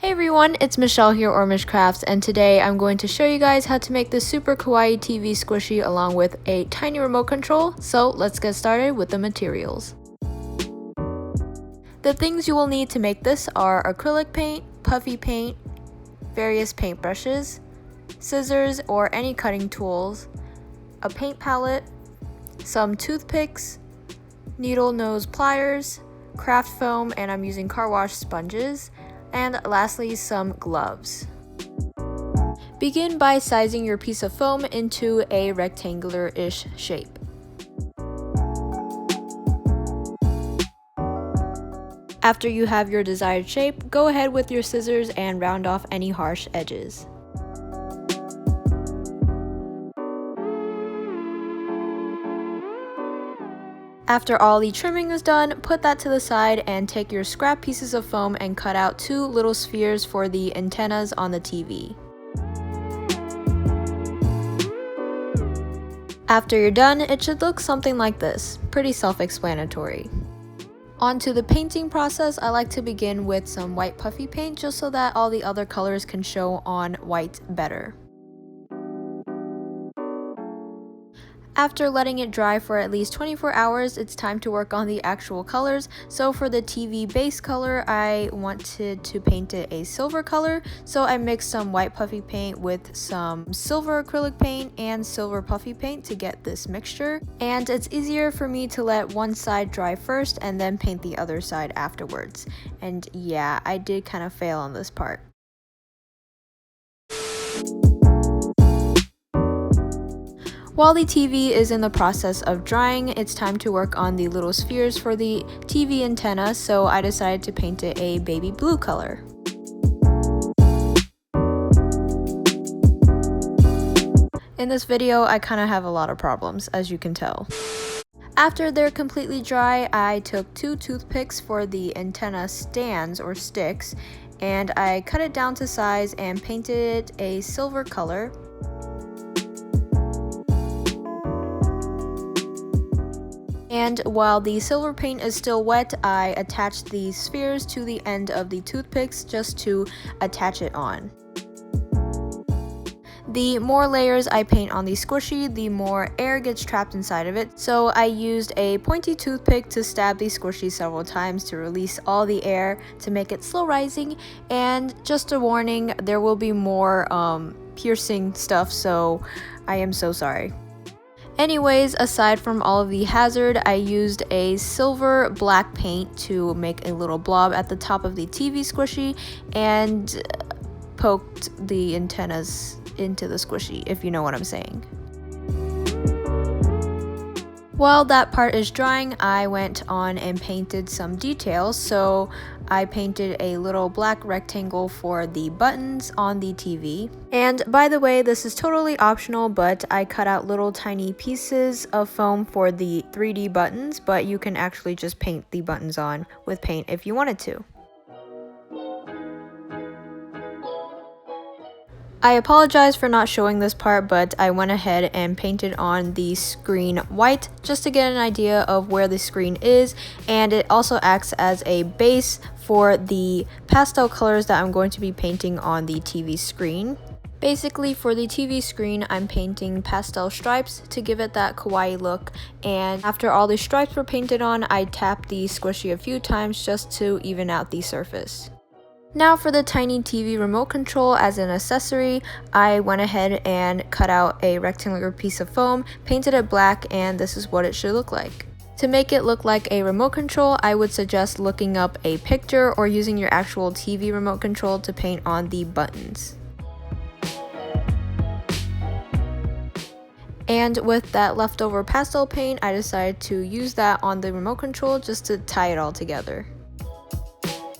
Hey everyone, it's Michelle here, or Mishcrafts, and today I'm going to show you guys how to make this super kawaii TV squishy along with a tiny remote control. So let's get started with the materials. The things you will need to make this are acrylic paint, puffy paint, various paintbrushes, scissors or any cutting tools, a paint palette, some toothpicks, needle nose pliers, craft foam, and I'm using car wash sponges, and lastly some gloves. Begin by sizing your piece of foam into a rectangular-ish shape. After you have your desired shape, go ahead with your scissors and round off any harsh edges. After all the trimming is done, put that to the side and take your scrap pieces of foam and cut out 2 little spheres for the antennas on the TV. After you're done, it should look something like this, pretty self-explanatory. On to the painting process. I like to begin with some white puffy paint just so that all the other colors can show on white better. After letting it dry for at least 24 hours, it's time to work on the actual colors. So for the TV base color, I wanted to paint it a silver color. So I mixed some white puffy paint with some silver acrylic paint and silver puffy paint to get this mixture. And it's easier for me to let one side dry first and then paint the other side afterwards. And yeah, I did kind of fail on this part. While the TV is in the process of drying, it's time to work on the little spheres for the TV antenna, so I decided to paint it a baby blue color. In this video, I kind of have a lot of problems, as you can tell. After they're completely dry, I took 2 toothpicks for the antenna stands or sticks, and I cut it down to size and painted it a silver color. And while the silver paint is still wet, I attached the spheres to the end of the toothpicks just to attach it on. The more layers I paint on the squishy, the more air gets trapped inside of it. So I used a pointy toothpick to stab the squishy several times to release all the air to make it slow rising. And just a warning, there will be more piercing stuff, so I am so sorry. Anyways, aside from all of the hazard, I used a silver black paint to make a little blob at the top of the TV squishy and poked the antennas into the squishy, if you know what I'm saying. While that part is drying, I went on and painted some details. So I painted a little black rectangle for the buttons on the TV. And by the way, this is totally optional, but I cut out little tiny pieces of foam for the 3D buttons, but you can actually just paint the buttons on with paint if you wanted to. I apologize for not showing this part, but I went ahead and painted on the screen white just to get an idea of where the screen is, and it also acts as a base for the pastel colors that I'm going to be painting on the TV screen. Basically, for the TV screen, I'm painting pastel stripes to give it that kawaii look, and after all the stripes were painted on, I tapped the squishy a few times just to even out the surface. Now for the tiny TV remote control as an accessory, I went ahead and cut out a rectangular piece of foam, painted it black, and this is what it should look like. To make it look like a remote control, I would suggest looking up a picture or using your actual TV remote control to paint on the buttons. And with that leftover pastel paint, I decided to use that on the remote control just to tie it all together.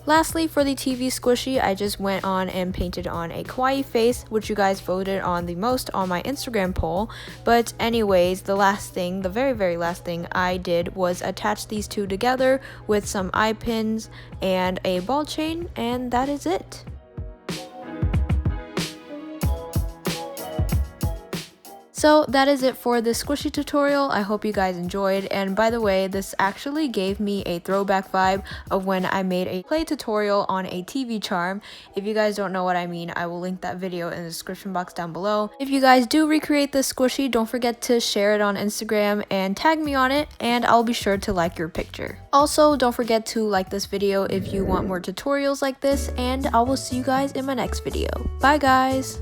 Lastly, for the TV squishy, I just went on and painted on a kawaii face, which you guys voted on the most on my Instagram poll. But anyways, the very last thing I did was attach these two together with some eye pins and a ball chain, and that is it. So that is it for this squishy tutorial. I hope you guys enjoyed, and by the way, this actually gave me a throwback vibe of when I made a play tutorial on a TV charm. If you guys don't know what I mean, I will link that video in the description box down below. If you guys do recreate this squishy, don't forget to share it on Instagram and tag me on it, and I'll be sure to like your picture. Also, don't forget to like this video if you want more tutorials like this, and I will see you guys in my next video. Bye guys!